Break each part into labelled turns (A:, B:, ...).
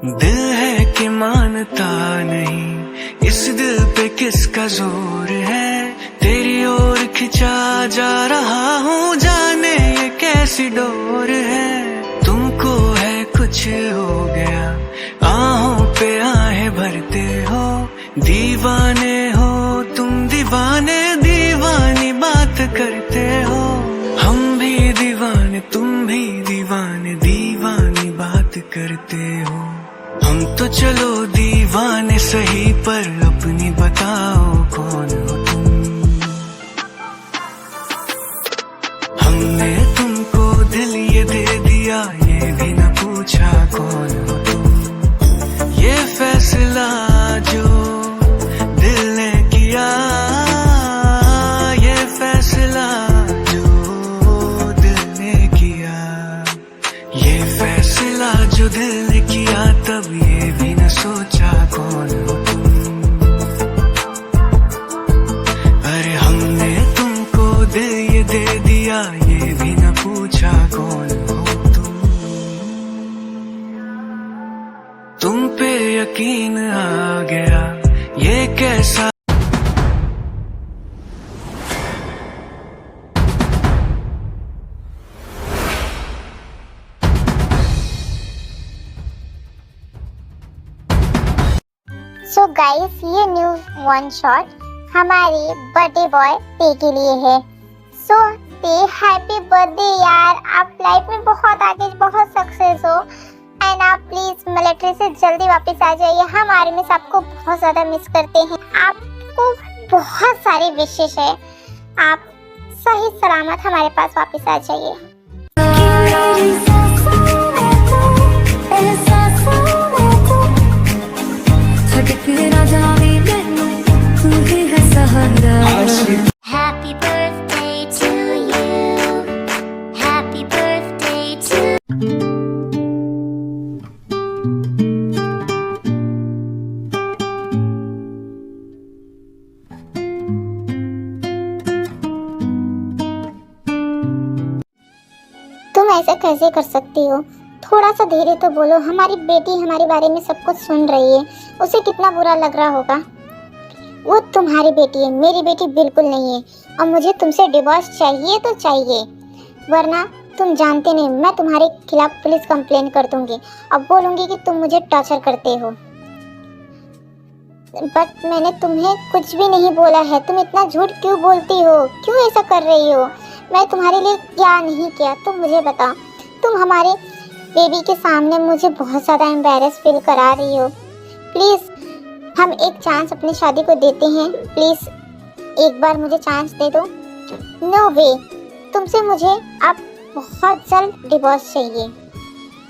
A: दिल है कि मानता नहीं, इस दिल पे किसका जोर है। तेरी ओर खिंचा जा रहा हूँ, जाने ये कैसी डोर है। तुमको है कुछ हो गया, आहों पे आहें भरते हो। दीवाने हो तुम, दीवाने दीवानी बात करते हो। हम भी दीवाने तुम भी दीवाने, दीवानी बात करते हो। हम तो चलो दीवाने सही, पर अपनी बताओ कौन हो तुम। हमने तुमको दिल ये दे दिया, ये भी न पूछा कौन हो तुम। ये फैसला जो दिल ने किया, ये फैसला जो दिल ने किया, ये फैसला जो दिल ने किया, तब ये भी न सोचा कौन हो तुम। अरे हमने तुमको दिल ये दे दिया, ये भी न पूछा कौन हो तुम। तुम पे यकीन आ गया, ये कैसा।
B: सो गाइस, ये न्यूज वन शॉट हमारे बर्थडे बॉय पे के लिए है। सो पे हैप्पी बर्थडे यार, आप लाइफ में बहुत आगे बहुत सक्सेस हो। एंड आप प्लीज मिलिट्री से जल्दी वापस आ जाइए, हम आर्मी में सबको बहुत ज्यादा मिस करते हैं। आपको बहुत सारी विशेष है, आप सही सलामत हमारे पास वापस आ जाइए।
C: Happy birthday to you. Happy birthday to
B: तुम ऐसा कैसे कर सकती हो? थोड़ा सा धीरे तो बोलो, हमारी बेटी हमारे बारे में सब कुछ सुन रही है, उसे कितना बुरा लग रहा होगा। वो तुम्हारी बेटी है, मेरी बेटी बिल्कुल नहीं है। और मुझे तुमसे डिवोर्स चाहिए तो चाहिए, वरना तुम जानते नहीं मैं तुम्हारे खिलाफ पुलिस कंप्लेन कर दूंगी। अब बोलूंगी कि तुम मुझे टॉर्चर करते हो। बट मैंने तुम्हें कुछ भी नहीं बोला है, तुम इतना झूठ क्यों बोलती हो, क्यों ऐसा कर रही हो? मैं तुम्हारे लिए क्या नहीं किया तुम मुझे बताओ। तुम हमारे बेबी के सामने मुझे बहुत ज़्यादा एम्बैरेस फील करा रही हो। प्लीज़ हम एक चांस अपनी शादी को देते हैं, प्लीज़ एक बार मुझे चांस दे दो। नो वे, तुमसे मुझे अब बहुत जल्द डिवोर्स चाहिए,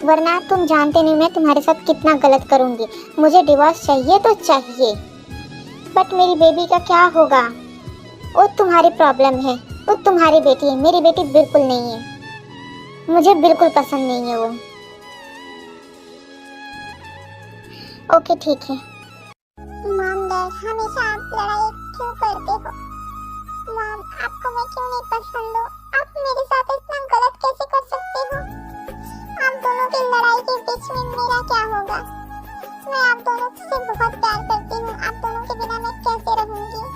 B: वरना तुम जानते नहीं मैं तुम्हारे साथ कितना गलत करूँगी। मुझे डिवोर्स चाहिए तो चाहिए। बट मेरी बेबी का क्या होगा? वो तुम्हारी प्रॉब्लम है, वो तुम्हारी बेटी है, मेरी बेटी बिल्कुल नहीं है। मुझे बिल्कुल पसंद नहीं है वो। ओके ठीक है। मॉम डैड, हमेशा आप लड़ाई क्यों करते हो? मॉम, आपको मैं क्यों नहीं पसंद हूँ? आप मेरे साथ इतना गलत कैसे कर सकते हो? आप दोनों की लड़ाई के बीच में मेरा क्या होगा? मैं आप दोनों से बहुत प्यार करती हूँ, आप दोनों के बिना मैं कैसे रहूँगी?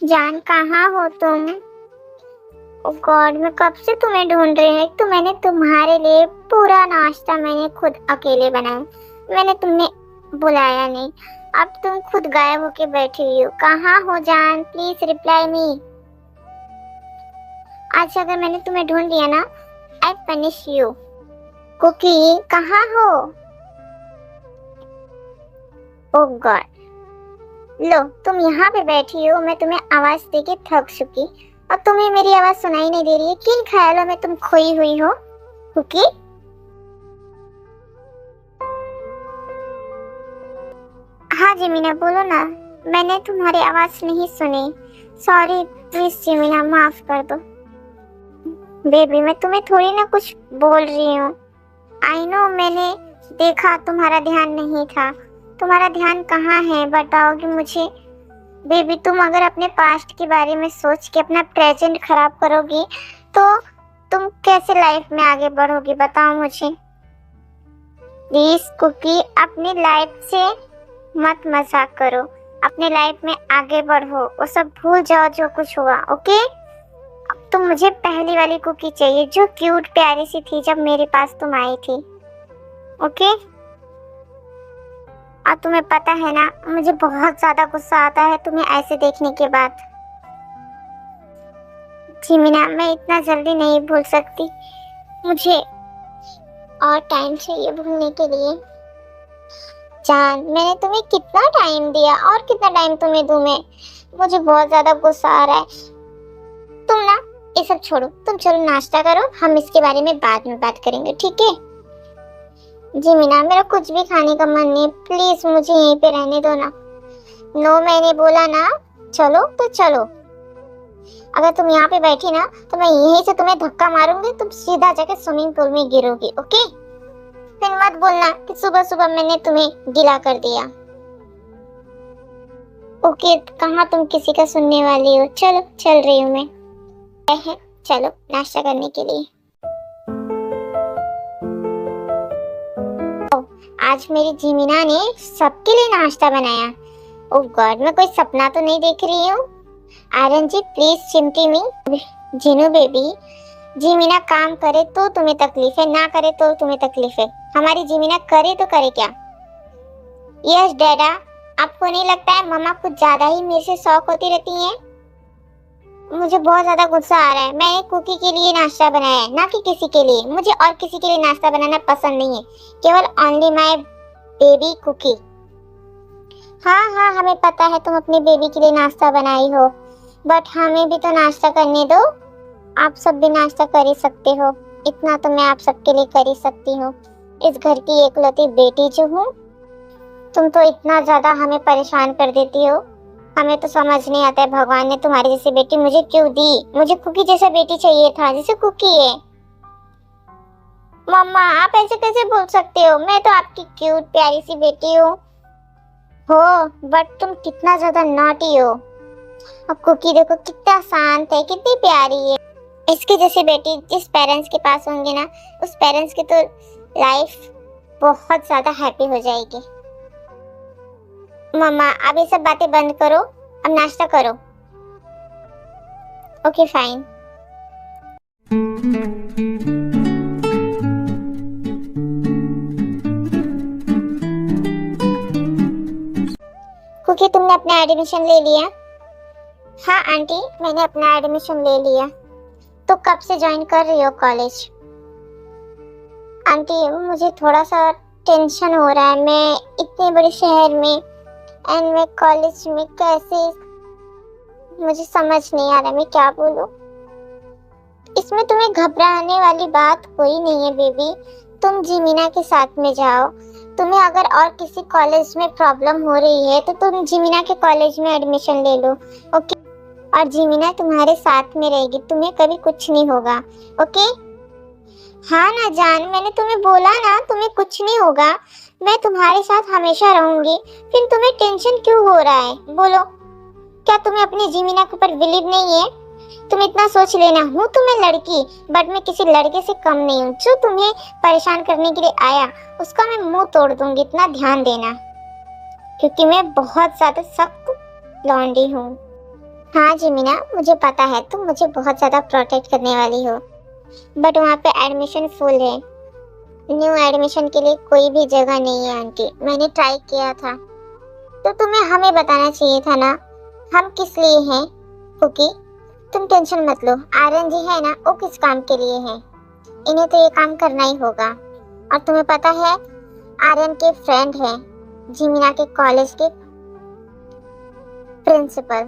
B: जान, कहाँ हो तुम? ओ गॉड, मैं कब से तुम्हें ढूंढ रही हूँ। तो मैंने तुम्हारे लिए पूरा नाश्ता मैंने खुद अकेले बनाया, मैंने तुम्हें बुलाया नहीं। अब तुम खुद गायब होके बैठी हुई हो। कहाँ हो जान? Please reply me. आज अगर मैंने तुम्हें ढूंढ लिया ना, आई पनिश यू। कुकी, कहाँ हो? ओह गॉड, लो तुम यहाँ पे बैठी हो, मैं तुम्हें आवाज देके थक चुकी, अब तुम्हें मेरी आवाज सुनाई नहीं दे रही है। किन ख्यालों में तुम खोई हुई हो कुकी? हाँ जिमीना बोलो ना, मैंने तुम्हारी आवाज नहीं सुनी। सॉरी, प्लीज जिमीना माफ कर दो। बेबी मैं तुम्हें थोड़ी ना कुछ बोल रही हूँ। आई नो, मैंने देखा तुम्हारा ध्यान नहीं था। तुम्हारा ध्यान कहाँ है बताओगी मुझे? बेबी तुम अगर अपने पास्ट के बारे में सोच के अपना प्रेजेंट खराब करोगी तो तुम कैसे लाइफ में आगे बढ़ोगी बताओ मुझे। प्लीज कुकी अपनी लाइफ से मत मजाक करो, अपने लाइफ में आगे बढ़ो, वो सब भूल जाओ जो कुछ हुआ। ओके, अब तो मुझे पहली वाली कुकी चाहिए जो क्यूट प्यारी सी थी जब मेरे पास तुम आई थी। ओके, और तुम्हें पता है ना मुझे बहुत ज्यादा गुस्सा आता है तुम्हें ऐसे देखने के बाद। जिमीना मैं इतना जल्दी नहीं भूल सकती, मुझे और टाइम चाहिए भूलने के लिए। जान मैंने तुम्हें कितना टाइम दिया और कितना टाइम तुम्हें दूं मैं? मुझे बहुत ज्यादा गुस्सा आ रहा है। तुम ना ये सब छोड़ो, तुम चलो नाश्ता करो, हम इसके बारे में बाद में बात करेंगे, ठीक है? जी मीना मेरा कुछ भी खाने का मन नहीं, प्लीज मुझे यहीं पे रहने दो ना। नो मैंने बोला ना, चलो तो चलो। अगर तुम यहाँ पे बैठी ना तो मैं यहीं से तुम्हें धक्का मारूंगी, तुम सीधा जाके स्विमिंग पूल में गिरोगी। ओके, फिर मत बोलना कि सुबह सुबह मैंने तुम्हें गिला कर दिया। ओके, कहाँ तुम किसी का सुनने वाली हो? चलो चल रही हूँ मैं। चलो नाश्ता करने के लिए। आज मेरी जिमीना ने सबके लिए नाश्ता बनाया। ओह गॉड, मैं कोई सपना तो नहीं देख रही हूँ? आर्यन जी प्लीज चिमटी मी। जिनू बेबी, जिमीना काम करे तो तुम्हें तकलीफ है, ना करे तो तुम्हें तकलीफ है। हमारी जिमीना करे तो करे क्या? यस डैडा, आपको नहीं लगता है मम्मा कुछ ज्यादा ही मेरे से शौक होती रहती हैं? मुझे बहुत ज्यादा गुस्सा आ रहा है। मैंने कुकी के लिए नाश्ता बनाया है, ना कि किसी के लिए। मुझे और किसी के लिए नाश्ता बनाना पसंद नहीं है, केवल ओनली माय बेबी कुकी। हाँ हमें पता है तुम अपनी बेबी के लिए नाश्ता बनाई हो, बट हमें भी तो नाश्ता करने दो। आप सब भी नाश्ता कर ही सकते हो, इतना तो मैं आप सबके लिए कर ही सकती हूँ। इस घर की एकलौती बेटी जो हूँ, तुम तो इतना ज्यादा हमें परेशान कर देती हो। हमें तो समझ नहीं आता है भगवान ने तुम्हारी जैसी बेटी मुझे क्यों दी। मुझे कुकी जैसा बेटी चाहिए था जैसे कुकी है। मम्मा आप ऐसे कैसे बोल सकते हो? मैं तो आपकी क्यूट प्यारी सी बेटी हूँ हो, बट तुम कितना ज्यादा नॉटी हो। अब कुकी देखो कितना शांत है, कितनी प्यारी है। इसकी जैसी बेटी जिस पेरेंट्स के पास होंगे ना, उस पेरेंट्स की तो लाइफ बहुत ज्यादा हैप्पी हो जाएगी। मम्मा अब ये सब बातें बंद करो, अब नाश्ता करो। Okay fine. कुकी तुमने अपना एडमिशन ले लिया? हाँ आंटी मैंने अपना एडमिशन ले लिया। तो कब से ज्वाइन कर रही हो कॉलेज? आंटी मुझे थोड़ा सा टेंशन हो रहा है, मैं इतने बड़े शहर में एंड मैं कॉलेज में कैसे, मुझे समझ नहीं आ रहा मैं क्या बोलूं। इसमें तुम्हें घबराने वाली बात कोई नहीं है बेबी, तुम जिमीना के साथ में जाओ। तुम्हें अगर और किसी कॉलेज में प्रॉब्लम हो रही है तो तुम जिमीना के कॉलेज में एडमिशन ले लो। ओके, और जिमीना तुम्हारे साथ में रहेगी, तुम्हें कभी कुछ नहीं होगा। ओके हाँ ना जान, मैंने तुम्हें बोला ना तुम्हें कुछ नहीं होगा, मैं तुम्हारे साथ हमेशा रहूंगी। फिर तुम्हें टेंशन क्यों हो रहा है बोलो? क्या तुम्हें अपनी जिमीना के ऊपर बिलीव नहीं है? तुम इतना सोच लेना, हूँ तुम्हें लड़की बट मैं किसी लड़के से कम नहीं हूँ। जो तुम्हें परेशान करने के लिए आया उसका मैं मुंह तोड़ दूंगी, इतना ध्यान देना, क्योंकि मैं बहुत ज्यादा सख्त लौंडी हूँ। हाँ जिमीना मुझे पता है तुम मुझे बहुत ज्यादा प्रोटेक्ट करने वाली हो, बट वहाँ पे एडमिशन फुल है। न्यू एडमिशन के लिए कोई भी जगह नहीं है आंटी, मैंने ट्राई किया था। तो तुम्हें हमें बताना चाहिए था ना हम किस लिए हैं। कुकी तुम टेंशन मत लो, आर्यन जी है ना वो किस काम के लिए है, इन्हें तो ये काम करना ही होगा। और तुम्हें पता है आर्यन के फ्रेंड है जिमिना के कॉलेज के प्रिंसिपल।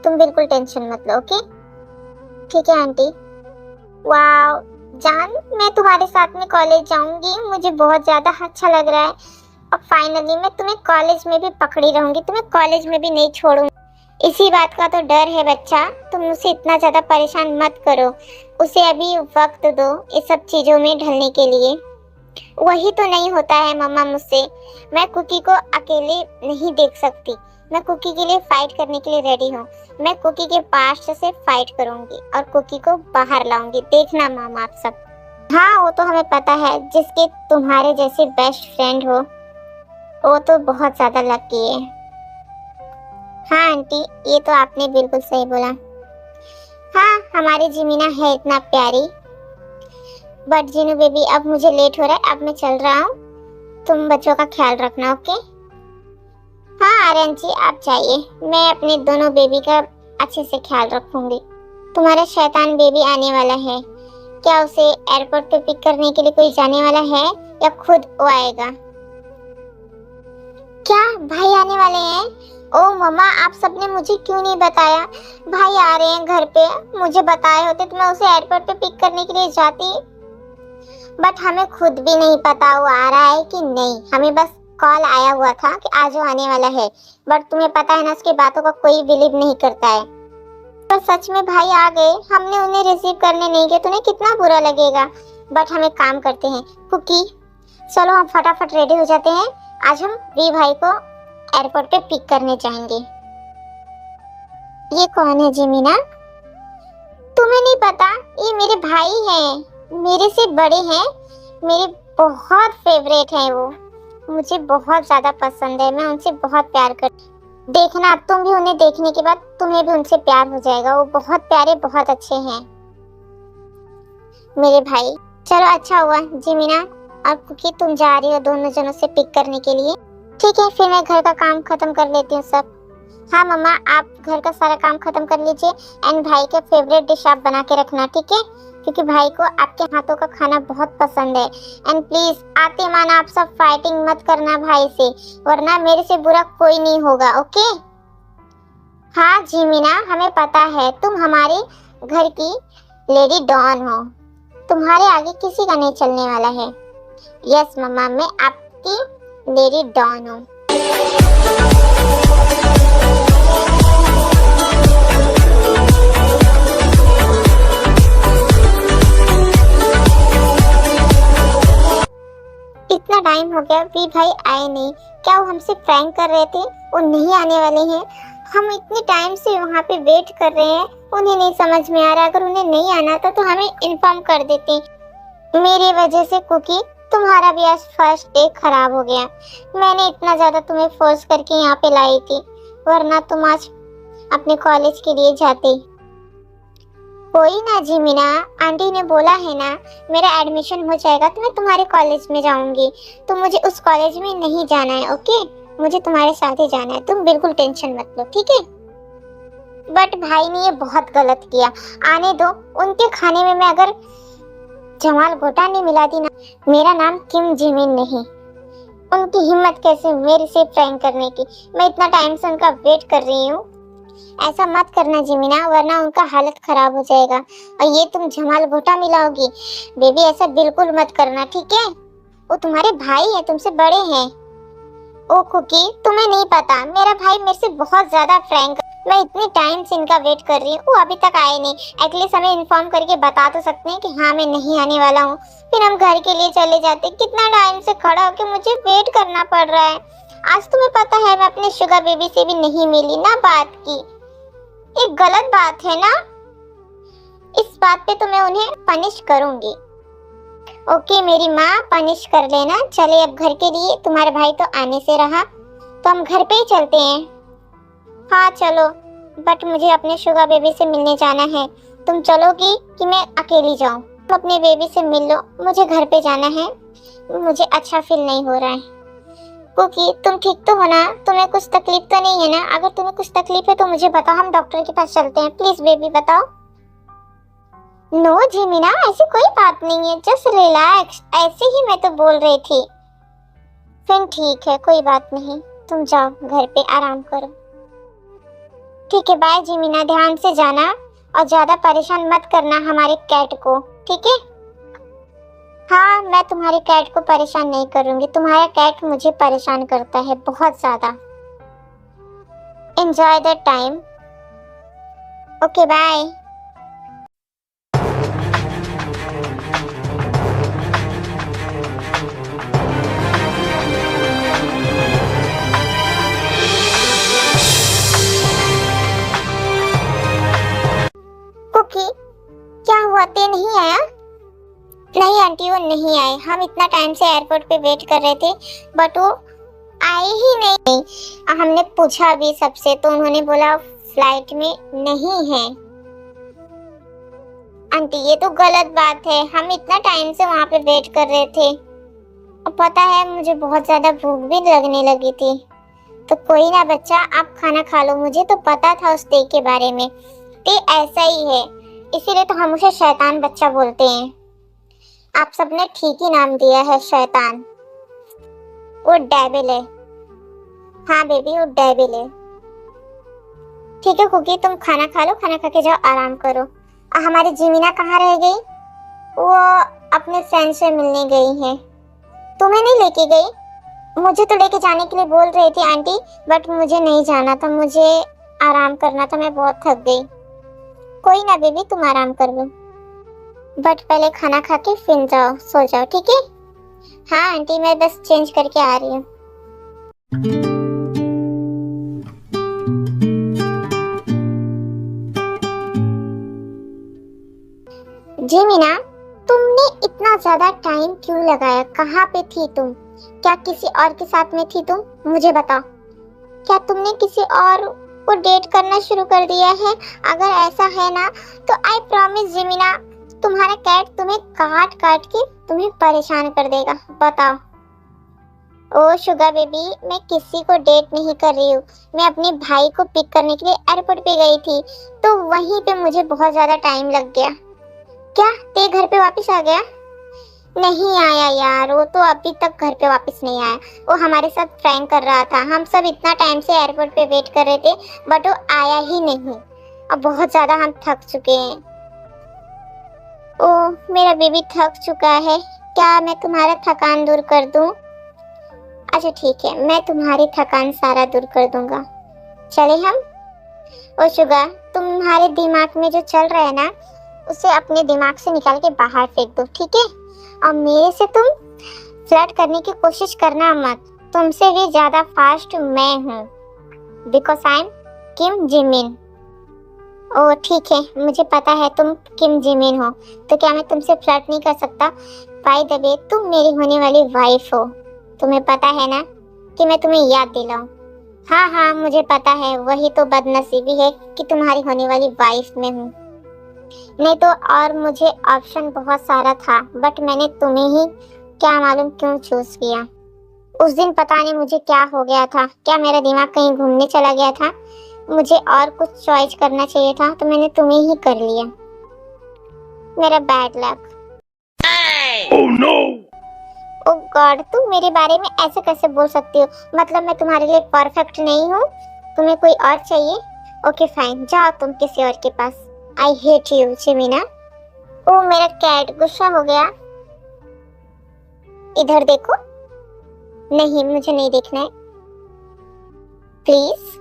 B: तुम बिल्कुल टेंशन मत लो, ओके? ठीक है आंटी। वाओ जान, मैं तुम्हारे साथ में कॉलेज जाऊंगी, मुझे बहुत ज्यादा अच्छा लग रहा है। और फाइनली मैं तुम्हें कॉलेज में भी पकड़ी रहूंगी, तुम्हें कॉलेज में भी नहीं छोड़ूंगी। इसी बात का तो डर है बच्चा, तुम उसे इतना ज्यादा परेशान मत करो, उसे अभी वक्त दो इस सब चीजों में ढलने के लिए। वही तो नहीं होता है मम्मा मुझसे, मैं कुकी को अकेले नहीं देख सकती, मैं कुकी के लिए फाइट करने के लिए रेडी हूँ। मैं कुकी के पास्ट से फाइट करूंगी और कुकी को बाहर लाऊंगी, देखना मामा आप सब। हाँ वो तो हमें पता है, जिसके तुम्हारे जैसे बेस्ट फ्रेंड हो वो तो बहुत ज्यादा लकी है। हाँ आंटी ये तो आपने बिल्कुल सही बोला। हाँ हमारी जिमीना है इतना प्यारी। बट जीनू बेबी अब मुझे लेट हो रहा है, अब मैं चल रहा हूँ, तुम बच्चों का ख्याल रखना, ओके? हाँ आर्यन जी आप जाइए, मैं अपने दोनों बेबी का अच्छे से ख्याल रखूंगी। तुम्हारा शैतान बेबी आने वाला है, क्या उसे एयरपोर्ट पे पिक करने के लिए कोई जाने वाला है या खुद वो आएगा? क्या भाई आने वाले हैं? ओ मम्मा आप सबने मुझे क्यों नहीं बताया? भाई आ रहे हैं घर पे, मुझे बताए होते तो मैं उसे एयरपोर्ट पे पिक करने के लिए जाती। बट हमें खुद भी नहीं पता वो आ रहा है कि नहीं, हमें बस कॉल आया हुआ था कि आज वो आने वाला है। बट तुम्हें पता है ना उसकी बातों का कोई बिलीव नहीं करता है। तो सच में भाई आ गए, हमने उन्हें रिसीव करने नहीं गए तो उन्हें कितना बुरा लगेगा। बट हम एक काम करते हैं कुकी, चलो हम फटाफट रेडी हो जाते हैं, आज हम वी भाई को एयरपोर्ट पे पिक करने जाएंगे। ये कौन है जिमीना? तुम्हें नहीं पता? ये मेरे भाई हैं, मेरे से बड़े हैं, मेरे बहुत फेवरेट हैं वो, मुझे बहुत ज्यादा पसंद है, मैं उनसे बहुत प्यार करती हूँ। देखना तुम भी उन्हें देखने के बाद तुम्हें भी उनसे प्यार हो जाएगा, वो बहुत प्यारे बहुत अच्छे हैं मेरे भाई। चलो अच्छा हुआ जिमीना और कुकी तुम जा रही हो दोनों जनों से पिक करने के लिए। ठीक है फिर मैं घर का काम खत्म कर लेती हूँ सब। हाँ मम्मा आप घर का सारा काम खत्म कर लीजिए एंड भाई के फेवरेट डिश आप बना के रखना, ठीक है? क्योंकि भाई को आपके हाथों का खाना बहुत पसंद है। एंड प्लीज आते माना आप सब फाइटिंग मत करना भाई से, वरना मेरे से बुरा कोई नहीं होगा, ओके? हाँ जिमीना हमें पता है तुम हमारे घर की लेडी डॉन हो, तुम्हारे आगे किसी का नहीं चलने वाला है। यस मम्मा मैं आपकी लेडी डॉन हूँ। इतना टाइम हो गया वी भाई आए नहीं, क्या वो हमसे प्रैंक कर रहे थे? वो नहीं आने वाले हैं, हम इतने टाइम से वहाँ पे वेट कर रहे हैं, उन्हें नहीं समझ में आ रहा। अगर उन्हें नहीं आना था तो हमें इन्फॉर्म कर देते। मेरी वजह से कुकी तुम्हारा भी आज फर्स्ट डे खराब हो गया, मैंने इतना ज्यादा तुम्हें फोर्स करके यहाँ पे लाई थी, वरना तुम आज अपने कॉलेज के लिए जाते। कोई ना जिमीना, आंटी ने बोला है ना मेरा एडमिशन हो जाएगा तो मैं तुम्हारे कॉलेज में जाऊंगी, तो मुझे उस कॉलेज में नहीं जाना है, ओके? मुझे तुम्हारे साथ ही जाना है, तुम बिल्कुल टेंशन मत लो, ठीक है? बट भाई ने ये बहुत गलत किया, आने दो, उनके खाने में मैं अगर जमाल गोटा नहीं मिलाती ना, मेरा नाम किम जिमिन नहीं। उनकी हिम्मत कैसे मेरे से प्रैंक करने की, मैं इतना टाइम से उनका वेट कर रही हूँ। ऐसा मत करना जिमीना, वरना उनका हालत खराब हो जाएगा और ये तुम जमाल गोटा मिलाओगी। बेबी ऐसा बिल्कुल मत करना, ठीक है? वो तुम्हारे भाई है, तुमसे बड़े हैं। ओ कुकी तुम्हें नहीं पता, मेरा भाई मेरे से बहुत ज्यादा फ्रैंक, मैं इतने टाइम से इनका वेट कर रही हूँ, वो अभी तक आए नहीं। एटलीस्ट हमें इन्फॉर्म करके बता तो सकते हैं कि हाँ मैं नहीं आने वाला हूँ, फिर हम घर के लिए चले जाते। कितना टाइम से खड़ा होकर मुझे वेट करना पड़ रहा है। आज तुम्हें पता है मैं अपने शुगर बेबी से भी नहीं मिली ना बात की, एक गलत बात है ना? इस बात पे तो मैं उन्हें पनिश करूंगी। ओके मेरी माँ पनिश कर लेना। चले अब घर के लिए, तुम्हारे भाई तो आने से रहा, तो हम घर पे ही चलते हैं। हाँ चलो, बट मुझे अपने शुगर बेबी से मिलने जाना है। तुम चलोगी कि मैं अकेली जाऊँ? तुम अपने बेबी से मिल लो, मुझे घर पे जाना है, मुझे अच्छा फील नहीं हो रहा है। कुकी तुम ठीक तो हो ना? तुम्हें कुछ तकलीफ तो नहीं है ना? अगर तुम्हें कुछ तकलीफ है तो मुझे बताओ, हम डॉक्टर के पास चलते हैं। प्लीज बेबी बताओ। नो जिमीना ऐसी कोई बात नहीं है, जस्ट रिलैक्स, ऐसे ही मैं तो बोल रही थी। फिर ठीक है, कोई बात नहीं, तुम जाओ घर पे आराम करो। ठीक है, बाय जिमीना, ध्यान से जाना और ज्यादा परेशान मत करना हमारे कैट को, ठीक है? हाँ, मैं तुम्हारे कैट को परेशान नहीं करूंगी, तुम्हारा कैट मुझे परेशान करता है बहुत ज्यादा। Enjoy the time. Okay bye. Cookie, क्या हुआ, ते नहीं आया? नहीं आंटी, वो नहीं आए। हम इतना टाइम से एयरपोर्ट पे वेट कर रहे थे बट वो आए ही नहीं। हमने पूछा भी सबसे तो उन्होंने बोला फ्लाइट में नहीं है। आंटी ये तो गलत बात है, हम इतना टाइम से वहाँ पे वेट कर रहे थे। अब पता है मुझे बहुत ज्यादा भूख भी लगने लगी थी। तो कोई ना बच्चा, आप खाना खा लो, मुझे तो पता था उस ते के बारे में। ते ऐसा ही है, इसीलिए तो हम उसे शैतान बच्चा बोलते हैं। आप सबने ठीक ही नाम दिया है, शैतान। वो डेविल है। हाँ बेबी, वो डेविल है। ठीक है कुकी, तुम खाना खा लो, खाना खा के जाओ आराम करो। हमारी जिमीना कहाँ रह गई? वो अपने फ्रेंड से मिलने गई है। तुम्हें नहीं लेके गई? मुझे तो लेके जाने के लिए बोल रही थी आंटी, बट मुझे नहीं जाना था, मुझे आराम करना था, मैं बहुत थक गई। कोई ना बेबी, तुम आराम कर लो, बट पहले खाना खा के फिर जाओ, सो जाओ, ठीक है? हाँ आंटी, मैं बस चेंज करके आ रही हूँ। जी मीना, तुमने इतना ज्यादा टाइम क्यों लगाया? कहाँ पे थी तुम? क्या किसी और के साथ में थी तुम? मुझे बताओ, क्या तुमने किसी और को डेट करना शुरू कर दिया है? अगर ऐसा है ना तो आई प्रॉमिस जिमीना, तुम्हारा कैट तुम्हें काट काट के तुम्हें परेशान कर देगा। बताओ। ओ शुगर बेबी, मैं किसी को डेट नहीं कर रही हूँ, मैं अपने भाई को पिक करने के लिए एयरपोर्ट पे गई थी, तो वहीं पे मुझे बहुत ज्यादा टाइम लग गया। क्या ते घर पे वापस आ गया? नहीं आया यार, वो तो अभी तक घर पे वापस नहीं आया। वो हमारे साथ प्रैंक कर रहा था। हम सब इतना टाइम से एयरपोर्ट पे वेट कर रहे थे बट वो आया ही नहीं। अब बहुत ज्यादा हम थक चुके हैं। ओ मेरा बेबी थक चुका है, क्या मैं तुम्हारा थकान दूर कर दूं? अच्छा ठीक है, मैं तुम्हारी थकान सारा दूर कर दूंगा। चले हम? ओ शुगर, तुम्हारे दिमाग में जो चल रहा है ना, उसे अपने दिमाग से निकाल के बाहर फेंक दो, ठीक है? और मेरे से तुम फ्लर्ट करने की कोशिश करना मत, तुमसे भी ज्यादा फास्ट मैं हूँ, because I am Kim Jimin. Oh ठीक है, मुझे पता है तुम किम जिमिन हो, तो क्या मैं तुमसे फ्लर्ट नहीं कर सकता? बाय द वे, तुम मेरी होने वाली वाइफ हो, तुम्हें पता है ना कि मैं तुम्हें याद दिलाऊं। हाँ हाँ मुझे पता है, वही तो बदनसीबी है कि तुम्हारी होने वाली वाइफ में हूँ, नहीं तो और मुझे ऑप्शन बहुत सारा था, बट मैंने तुम्हें ही क्या मालूम क्यों चूज किया। उस दिन पता नहीं मुझे क्या हो गया था, क्या मेरा दिमाग कहीं घूमने चला गया था, मुझे और कुछ चॉइस करना चाहिए था, तो मैंने तुम्हें ही कर लिया। मेरा बैड लक।
A: Oh no!
B: ओ गॉड, तुम मेरे बारे में ऐसे कैसे बोल सकती हो? मतलब मैं तुम्हारे लिए परफेक्ट नहीं हूँ? तुम्हें कोई और चाहिए? ओके फाइन, जाओ तुम किसी और के पास। I hate you जिमीना। ओ मेरा कैट गुस्सा हो गया। इधर देखो। नहीं, मुझे नहीं देखना है, please.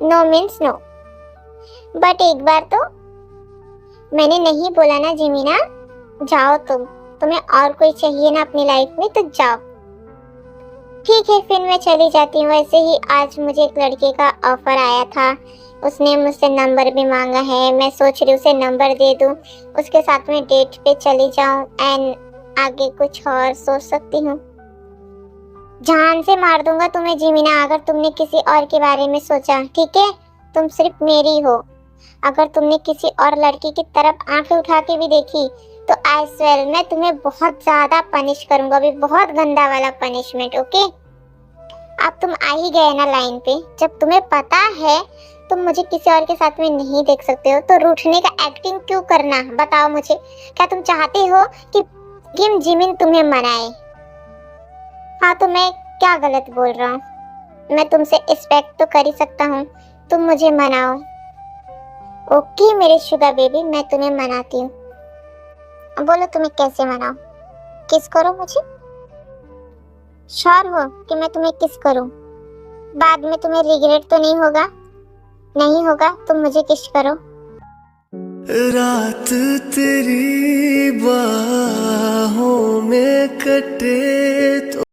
B: No means no. But एक बार तो मैंने नहीं बोला ना जिमीना। जाओ तुम, तुम्हें और कोई चाहिए ना अपनी लाइफ में, तो जाओ। ठीक है, फिर मैं चली जाती हूँ। वैसे ही आज मुझे एक लड़के का ऑफर आया था, उसने मुझसे नंबर भी मांगा है, मैं सोच रही हूँ उसे नंबर दे दूँ, उसके साथ में डेट पे चली जाऊँ एंड आगे कुछ और सोच सकती हूँ। जान से मार दूंगा तुम्हें जिमीना अगर तुमने किसी और के बारे में सोचा, ठीक है? तुम सिर्फ मेरी हो। अगर तुमने किसी और लड़की की तरफ आंखें उठा के भी देखी तो आई स्वेयर मैं तुम्हें बहुत ज्यादा पनिश करूंगा, अभी बहुत गंदा वाला पनिशमेंट, ओके? अब तुम आ ही गए ना लाइन पे। जब तुम्हें पता है तुम मुझे किसी और के साथ में नहीं देख सकते हो, तो रूठने का एक्टिंग क्यों करना? बताओ मुझे, क्या तुम चाहते हो कि किम जिमिन तुम्हें मनाए? हाँ तो मैं क्या गलत बोल रहा हूँ? मैं तुमसे एक्सपेक्ट तो कर ही सकता हूँ, तुम मुझे मनाओ। ओके मेरे शुगर बेबी, मैं तुम्हें मनाती हूँ। अब बोलो तुम्हें कैसे मनाओ? किस करो मुझे? श्योर हो कि मैं तुम्हें किस करूँ? बाद में तुम्हें रिग्रेट तो नहीं होगा? नहीं होगा, तुम मुझे किस करो।
A: रात तेरी बाहों में कटे तो